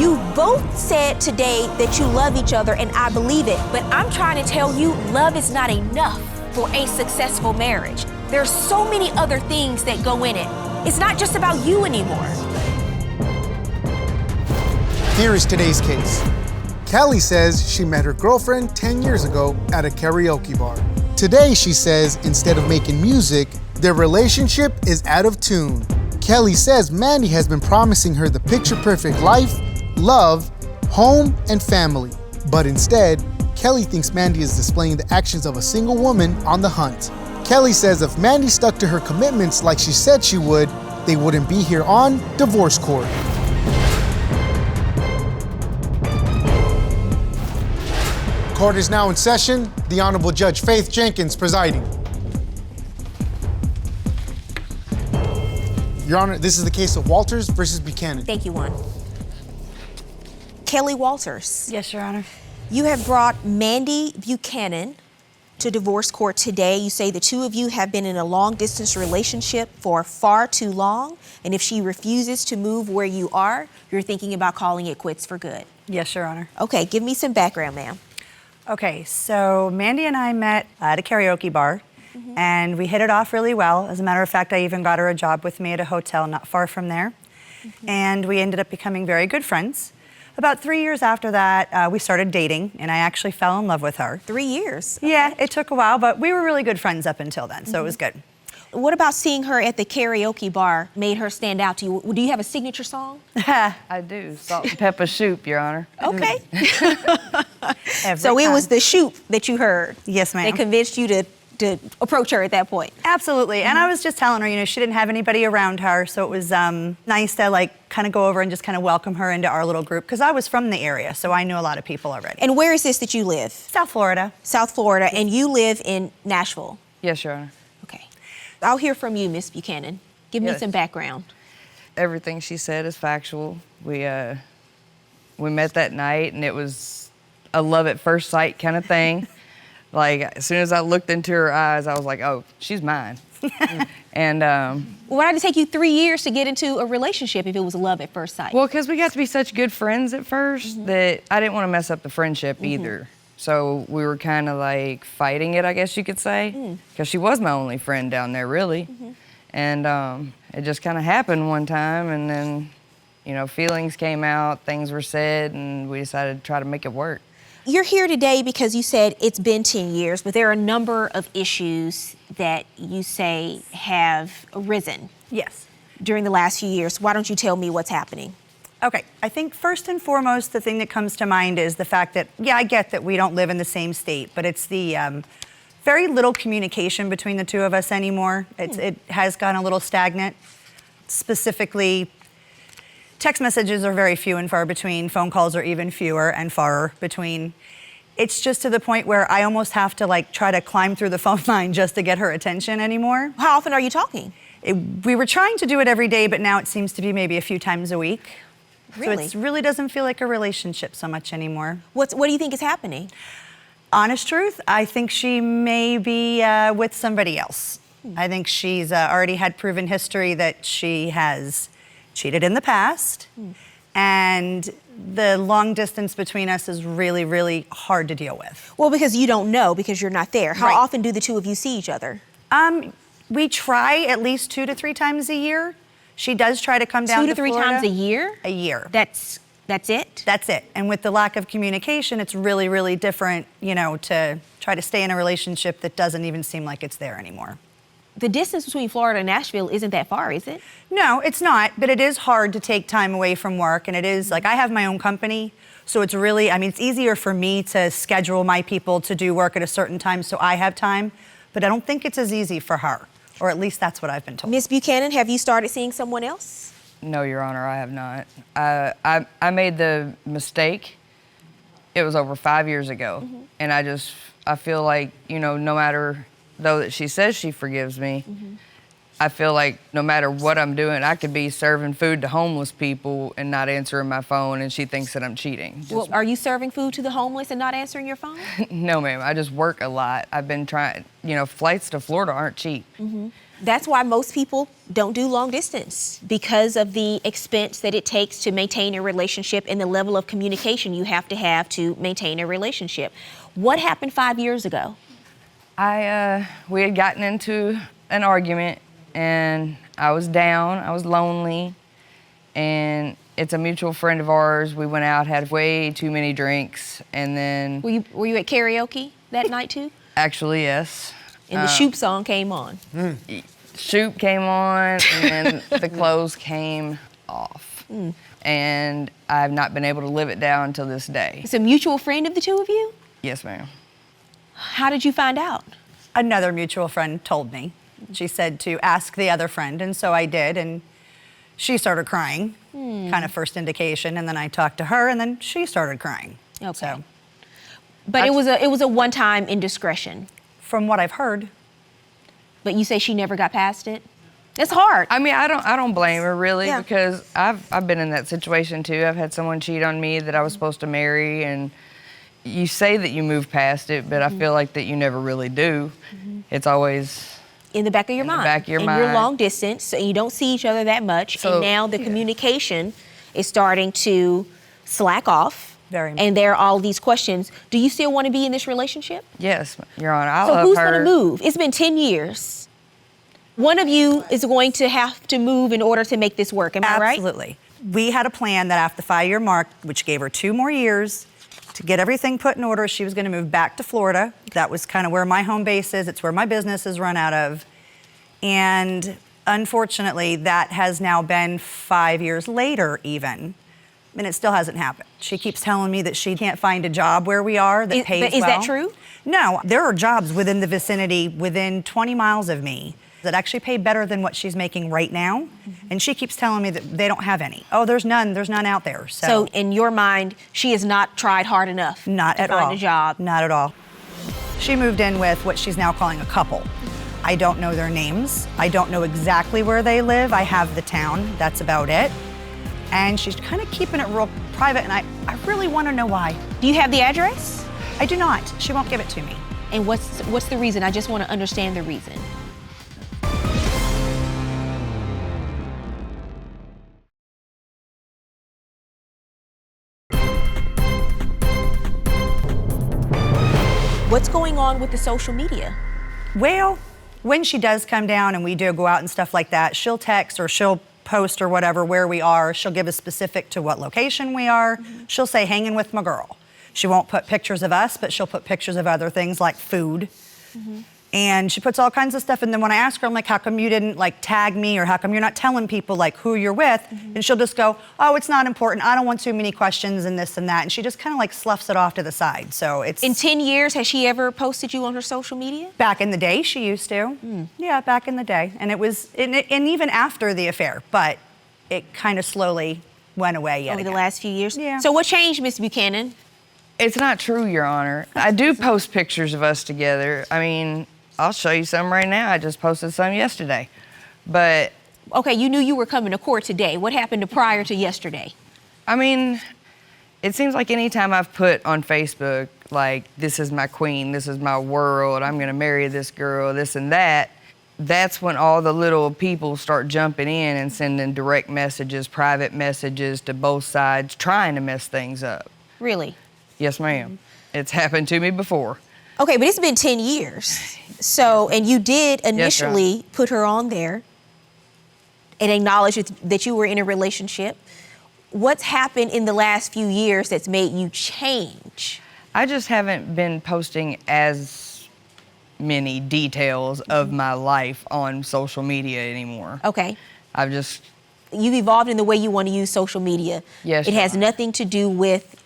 You both said today that you love each other, and I believe it, but I'm trying to tell you, love is not enough for a successful marriage. There's so many other things that go in it. It's not just about you anymore. Here is today's case. Kelly says she met her girlfriend 10 years ago at a karaoke bar. Today, she says, instead of making music, their relationship is out of tune. Kelly says Mandi has been promising her the picture-perfect life, love, home, and family. But instead, Kelly thinks Mandi is displaying the actions of a single woman on the hunt. Kelly says if Mandi stuck to her commitments like she said she would, they wouldn't be here on divorce court. Court is now in session. The Honorable Judge Faith Jenkins presiding. Your Honor, this is the case of Walters versus Buchanan. Thank you, Juan. Kelly Walters. Yes, Your Honor. You have brought Mandi Buchanan to divorce court today. You say the two of you have been in a long-distance relationship for far too long, and if she refuses to move where you are, you're thinking about calling it quits for good. Yes, Your Honor. Okay, give me some background, ma'am. Okay, so Mandi and I met at a karaoke bar, and we hit it off really well. As a matter of fact, I even got her a job with me at a hotel not far from there, and we ended up becoming very good friends. About 3 years after that, we started dating, and I actually fell in love with her. 3 years? Okay. Yeah, it took a while, but we were really good friends up until then, so it was good. What about seeing her at the karaoke bar made her stand out to you? Do you have a signature song? I do. Salt and pepper soup, Your Honor. Okay. Every So it time. was the shoot that you heard. Yes, ma'am. That convinced you to approach her at that point. Absolutely, and I was just telling her, she didn't have anybody around her, so it was nice to kind of go over and just kind of welcome her into our little group, because I was from the area, so I knew a lot of people already. And where is this that you live? South Florida. South Florida, and you live in Nashville. Yes, Your Honor. Okay. I'll hear from you, Miss Buchanan. Give me Yes. some background. Everything she said is factual. We met that night, and it was a love at first sight kind of thing. Like, as soon as I looked into her eyes, I was like, oh, she's mine. And, Why did it take you 3 years to get into a relationship if it was love at first sight? well, because we got to be such good friends at first that I didn't want to mess up the friendship either. So we were kind of like fighting it, I guess you could say, because she was my only friend down there, really. And it just kind of happened one time, and then, feelings came out, things were said, and we decided to try to make it work. You're here today because you said it's been 10 years, but there are a number of issues that you say have arisen Yes. during the last few years. Why don't you tell me what's happening? Okay, I think first and foremost, the thing that comes to mind is the fact that, yeah, I get that we don't live in the same state, but it's the very little communication between the two of us anymore. It has gotten a little stagnant. Specifically, text messages are very few and far between. Phone calls are even fewer and far between. It's just to the point where I almost have to try to climb through the phone line just to get her attention anymore. How often are you talking? We were trying to do it every day, but now it seems to be maybe a few times a week. Really? So it really doesn't feel like a relationship so much anymore. What do you think is happening? Honest truth, I think she may be with somebody else. I think she's already had proven history that she has cheated in the past, and the long distance between us is really, really hard to deal with. Well, because you don't know, because you're not there. How Right. often do the two of you see each other? We try at least 2 to 3 times a year. She does try to come down 2 to 3 Florida. times a year? A year. That's it? That's it. And with the lack of communication, it's really, really different, to try to stay in a relationship that doesn't even seem like it's there anymore. The distance between Florida and Nashville isn't that far, is it? No, it's not, but it is hard to take time away from work, and it is, I have my own company, so it's really, it's easier for me to schedule my people to do work at a certain time so I have time, but I don't think it's as easy for her, or at least that's what I've been told. Miss Buchanan, have you started seeing someone else? No, Your Honor, I have not. I made the mistake. It was over 5 years ago, and I feel like, no matter, though that she says she forgives me, I feel like no matter what I'm doing, I could be serving food to homeless people and not answering my phone, and she thinks that I'm cheating. Well, are you serving food to the homeless and not answering your phone? No, ma'am. I just work a lot. I've been trying, flights to Florida aren't cheap. That's why most people don't do long distance, because of the expense that it takes to maintain a relationship and the level of communication you have to maintain a relationship. What happened 5 years ago? We had gotten into an argument, and I was down, I was lonely, and it's a mutual friend of ours. We went out, had way too many drinks, and then... Were you at karaoke that night too? Actually, yes. And the Shoop song came on. Shoop came on, and then the clothes came off. And I've not been able to live it down until this day. It's a mutual friend of the two of you? Yes, ma'am. How did you find out? Another mutual friend told me. She said to ask the other friend, and so I did, and she started crying, kind of first indication, and then I talked to her, and then she started crying. Okay. So, But it was a one-time indiscretion. from what I've heard, But you say she never got past it? It's hard. I mean, I don't blame her really, Yeah. because I've been in that situation too. I've had someone cheat on me that I was supposed to marry, and you say that you move past it, but I feel like that you never really do. It's always In the back of your In the mind. back of your and you're mind. long distance, so you don't see each other that much. So, and now the yeah. communication is starting to slack off. Very much. And there are all these questions. Do you still want to be in this relationship? yes, Your Honor. I So love who's her. going to move? It's been 10 years. One of you is going to have to move in order to make this work. Am I right? absolutely. We had a plan that after the 5-year mark, which gave her 2 more years, to get everything put in order, she was going to move back to Florida. That was kind of where my home base is. It's where my business is run out of. And unfortunately, that has now been 5 years later even, and it still hasn't happened. She keeps telling me that she can't find a job where we are that pays but is well. that true? No, there are jobs within the vicinity, within 20 miles of me, that actually pay better than what she's making right now. And she keeps telling me that they don't have any. Oh, there's none out there. So in your mind, she has not tried hard enough Not to at find all. a job. Not at all. She moved in with what she's now calling a couple. I don't know their names. I don't know exactly where they live. I have the town. That's about it. And she's kind of keeping it real private, and I really want to know why. Do you have the address? I do not. She won't give it to me. And what's the reason? I just want to understand the reason. What's going on with the social media? Well, when she does come down and we do go out and stuff like that, she'll text or she'll post or whatever where we are. She'll give us specific to what location we are. She'll say, hanging with my girl. She won't put pictures of us, but she'll put pictures of other things like food. And she puts all kinds of stuff. And then when I ask her, I'm like, how come you didn't like tag me, or how come you're not telling people like who you're with? And she'll just go, oh, it's not important. I don't want too many questions and this and that. And she just kind of like sloughs it off to the side. So it's In 10 years, has she ever posted you on her social media? back in the day, she used to. Yeah, back in the day. And it was, and even after the affair, but it kind of slowly went away yet Over the again. last few years? Yeah. So what changed, Miss Buchanan? It's not true, Your Honor. I do post pictures of us together. I mean, I'll show you some right now. I just posted some yesterday. But, Okay, you knew you were coming to court today. What happened prior to yesterday? I mean, it seems like anytime I've put on Facebook, like, this is my queen, this is my world, I'm gonna marry this girl, this and that, that's when all the little people start jumping in and sending direct messages, private messages to both sides, trying to mess things up. Really? Yes, ma'am. It's happened to me before. Okay, but it's been 10 years. So, and you did Yes, Your initially put her on there and acknowledge that you were in a relationship. What's happened in the last few years that's made you change? I just haven't been posting as many details of my life on social media anymore. Okay. I've just, You've evolved in the way you want to use social media. Yes, It Your has Honor. nothing to do with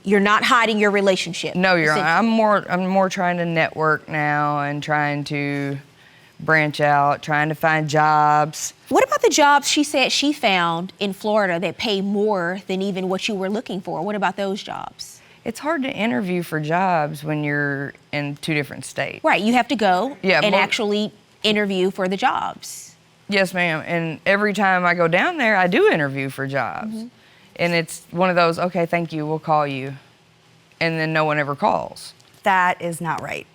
you're not hiding your relationship. no, Your Honor, essentially. I'm more trying to network now and trying to branch out, trying to find jobs. What about the jobs she said she found in Florida that pay more than even what you were looking for? What about those jobs? It's hard to interview for jobs when you're in 2 different states. Right, you have to go Yeah, and but- actually interview for the jobs. Yes, ma'am. And every time I go down there, I do interview for jobs. And it's one of those, okay, thank you, we'll call you. And then no one ever calls. That is not right.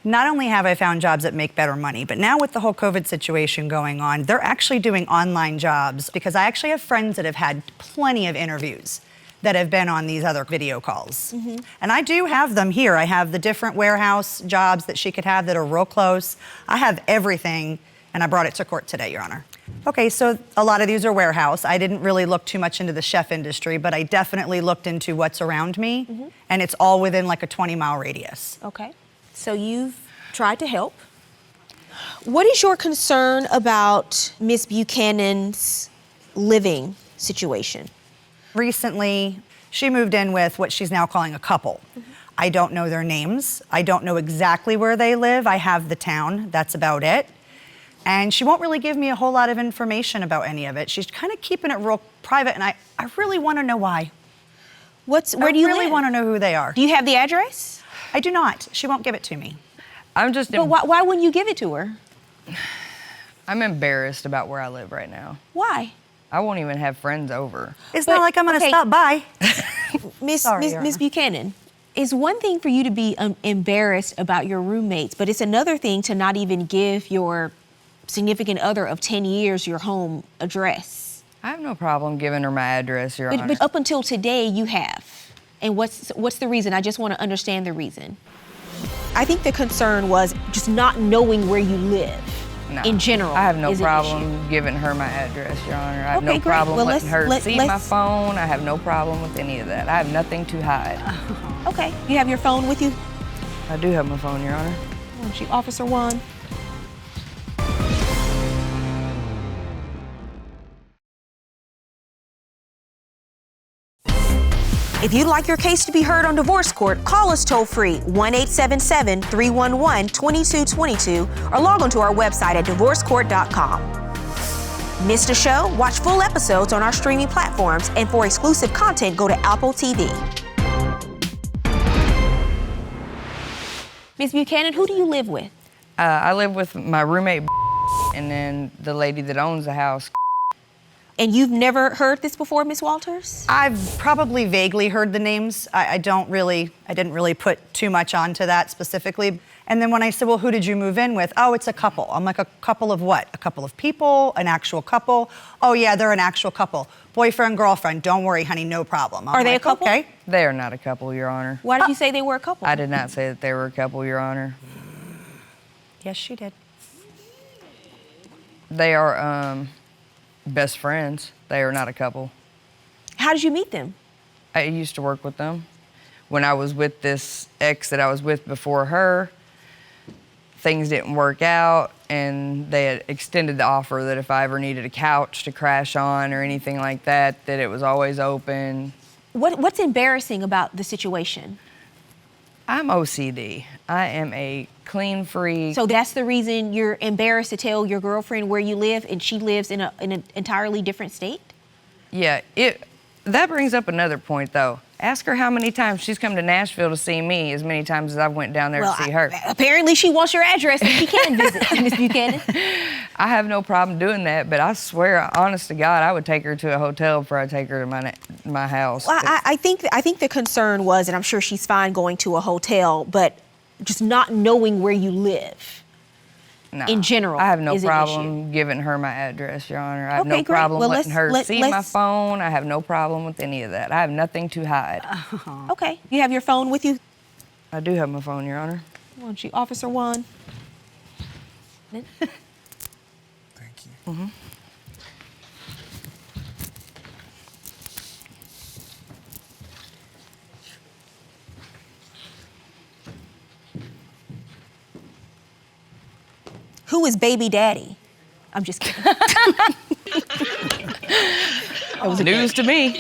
Not only have I found jobs that make better money, but now with the whole COVID situation going on, they're actually doing online jobs because I actually have friends that have had plenty of interviews that have been on these other video calls. And I do have them here. I have the different warehouse jobs that she could have that are real close. I have everything, and I brought it to court today, Your Honor. Okay, so a lot of these are warehouse. I didn't really look too much into the chef industry, but I definitely looked into what's around me, and it's all within like a 20-mile radius. Okay. So you've tried to help. What is your concern about Miss Buchanan's living situation? Recently, she moved in with what she's now calling a couple. I don't know their names. I don't know exactly where they live. I have the town, that's about it. And she won't really give me a whole lot of information about any of it. She's kind of keeping it real private, and I really want to know why. Where do you live? I really want to know who they are. Do you have the address? I do not. She won't give it to me. But why wouldn't you give it to her? I'm embarrassed about where I live right now. Why? I won't even have friends over. It's not like I'm going to stop by. Miss Buchanan, it's one thing for you to be embarrassed about your roommates, but it's another thing to not even give your significant other of 10 years your home address. I have no problem giving her my address, Your Honor. But up until today, you have. And what's the reason? I just want to understand the reason. I think the concern was just not knowing where you live. No, in general. I have no is an problem issue. giving her my address, Your Honor. I have Okay, no great. problem Well, letting her see my let's- phone. I have no problem with any of that. I have nothing to hide. Okay. You have your phone with you? I do have my phone, Your Honor. Why don't you, Officer Juan? If you'd like your case to be heard on divorce court, call us toll-free 1-877-311-2222 or log on to our website at divorcecourt.com. Missed a show? Watch full episodes on our streaming platforms, and for exclusive content, go to Apple TV. Ms. Buchanan, who do you live with? I live with my roommate and then the lady that owns the house. And you've never heard this before, Ms. Walters? I've probably vaguely heard the names. I didn't really put too much onto that specifically. And then when I said, well, who did you move in with? Oh, it's a couple. I'm like, a couple of what? A couple of people? An actual couple? Oh yeah, they're an actual couple. Boyfriend, girlfriend, don't worry, honey, no problem. Are they a couple? Okay. They are not a couple, Your Honor. Why did you say they were a couple? I did not say that they were a couple, Your Honor. Yes, she did. They are best friends. They are not a couple. How did you meet them? I used to work with them. When I was with this ex that I was with before her, things didn't work out, and they had extended the offer that if I ever needed a couch to crash on or anything like that, that it was always open. What's embarrassing about the situation? I'm OCD. I am a clean freak. So that's the reason you're embarrassed to tell your girlfriend where you live, and she lives in an entirely different state? Yeah, that brings up another point, though. Ask her how many times she's come to Nashville to see me, as many times as I've went down there to see her. Apparently she wants your address and she can visit, Ms. Buchanan. I have no problem doing that, but I swear, honest to God, I would take her to a hotel before I take her to my house. Well, I think the concern was, and I'm sure she's fine going to a hotel, but just not knowing where you live. No, in general, I have no is an problem issue. giving her my address, Your Honor. I have Okay, no great. problem Well, letting her see my let's- phone. I have no problem with any of that. I have nothing to hide. Okay. You have your phone with you? I do have my phone, Your Honor. Why don't you, Officer Juan? Thank you. Mm-hmm. Who is baby daddy? I'm just kidding. That was News to me.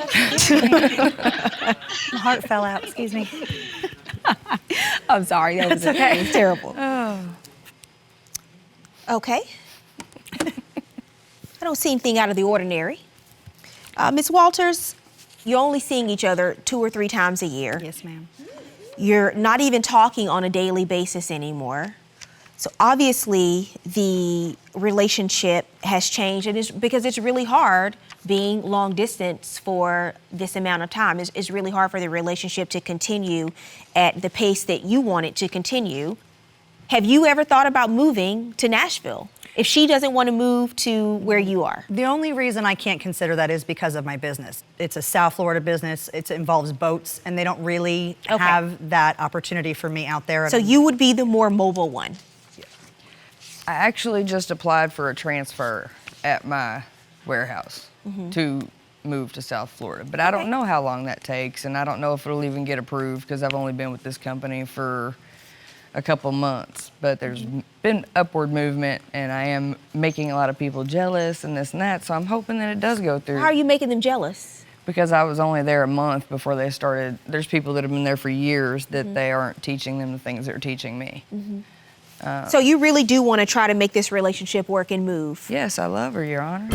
My heart fell out, excuse me. I'm sorry. That was, okay. That was terrible. Oh. Okay. I don't see anything out of the ordinary. Ms. Walters, you're only seeing each other 2 or 3 times a year. Yes, ma'am. You're not even talking on a daily basis anymore. So obviously the relationship has changed, and it's because it's really hard being long distance for this amount of time. It's really hard for the relationship to continue at the pace that you want it to continue. Have you ever thought about moving to Nashville if she doesn't want to move to where you are? The only reason I can't consider that is because of my business. It's a South Florida business. It involves boats, and they don't really have that opportunity for me out there. So you would be the more mobile one. I actually just applied for a transfer at my warehouse to move to South Florida, but I don't know how long that takes, and I don't know if it'll even get approved because I've only been with this company for a couple months. But there's been upward movement, and I am making a lot of people jealous and this and that, so I'm hoping that it does go through. How are you making them jealous? Because I was only there a month before they started. There's people that have been there for years that they aren't teaching them the things they're teaching me. So you really do want to try to make this relationship work and move? Yes, I love her, Your Honor.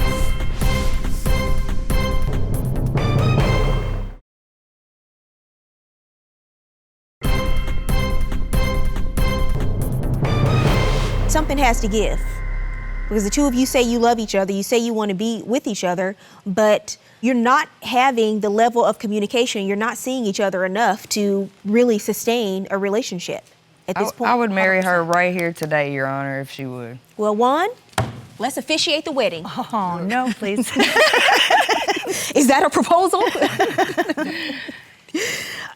Something has to give, because the two of you say you love each other, you say you want to be with each other, but you're not having the level of communication, you're not seeing each other enough to really sustain a relationship at this point. I would marry her right here today, Your Honor, if she would. Well, Juan, let's officiate the wedding. Oh, no, please. Is that a proposal?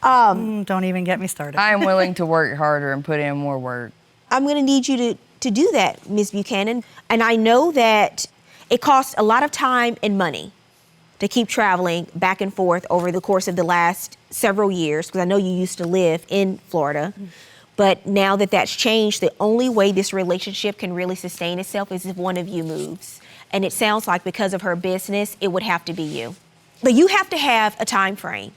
Don't even get me started. I am willing to work harder and put in more work. I'm going to need you to do that, Ms. Buchanan. And I know that it costs a lot of time and money to keep traveling back and forth over the course of the last several years, because I know you used to live in Florida. But now that that's changed, the only way this relationship can really sustain itself is if one of you moves. And it sounds like because of her business, it would have to be you. But you have to have a time frame.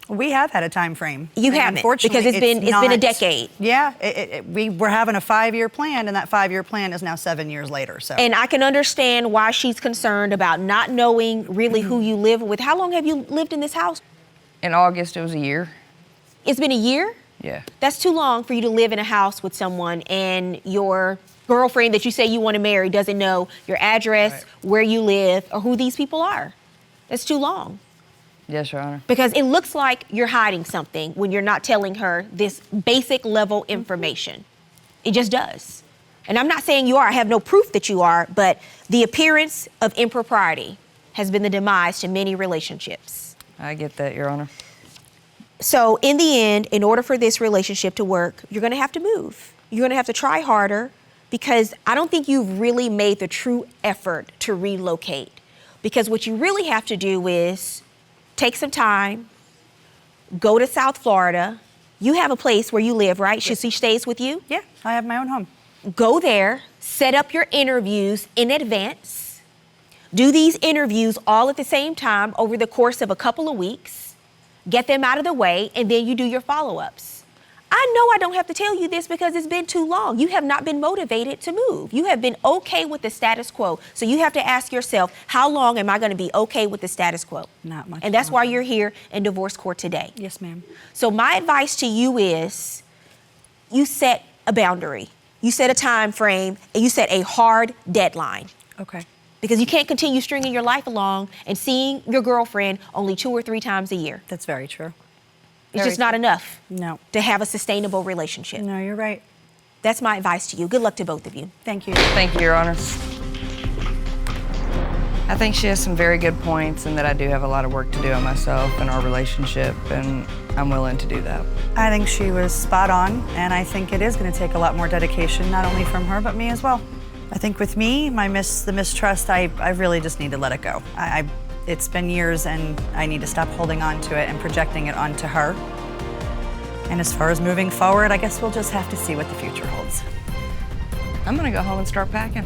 We have had a time frame. You haven't, because it's been a decade. Yeah, we were having a 5-year plan, and that 5-year plan is now 7 years later. So. And I can understand why she's concerned about not knowing really who you live with. How long have you lived in this house? In August, it was a year. It's been a year? Yeah. That's too long for you to live in a house with someone and your girlfriend that you say you want to marry doesn't know your address, where you live, or who these people are. That's too long. Yes, Your Honor. Because it looks like you're hiding something when you're not telling her this basic level information. It just does. And I'm not saying you are. I have no proof that you are, but the appearance of impropriety has been the demise to many relationships. I get that, Your Honor. So in the end, in order for this relationship to work, you're going to have to move. You're going to have to try harder, because I don't think you've really made the true effort to relocate. Because what you really have to do is take some time, go to South Florida. You have a place where you live, right? Yes. She stays with you? Yeah, I have my own home. Go there, set up your interviews in advance. Do these interviews all at the same time over the course of a couple of weeks. Get them out of the way, and then you do your follow-ups. I know I don't have to tell you this because it's been too long. You have not been motivated to move. You have been okay with the status quo. So you have to ask yourself, how long am I going to be okay with the status quo? Not much. And that's why longer. you're here in divorce court today. Yes, ma'am. So my advice to you is you set a boundary. You set a time frame, and you set a hard deadline. Okay. Because you can't continue stringing your life along and seeing your girlfriend only 2 or 3 times a year. That's very true. It's Very just not true. enough No. to have a sustainable relationship. No, you're right. That's my advice to you. Good luck to both of you. Thank you. Thank you, Your Honor. I think she has some very good points, and that I do have a lot of work to do on myself and our relationship, and I'm willing to do that. I think she was spot on, and I think it is going to take a lot more dedication, not only from her, but me as well. I think with me, the mistrust, I really just need to let it go. It's been years, and I need to stop holding on to it and projecting it onto her. And as far as moving forward, I guess we'll just have to see what the future holds. I'm gonna go home and start packing.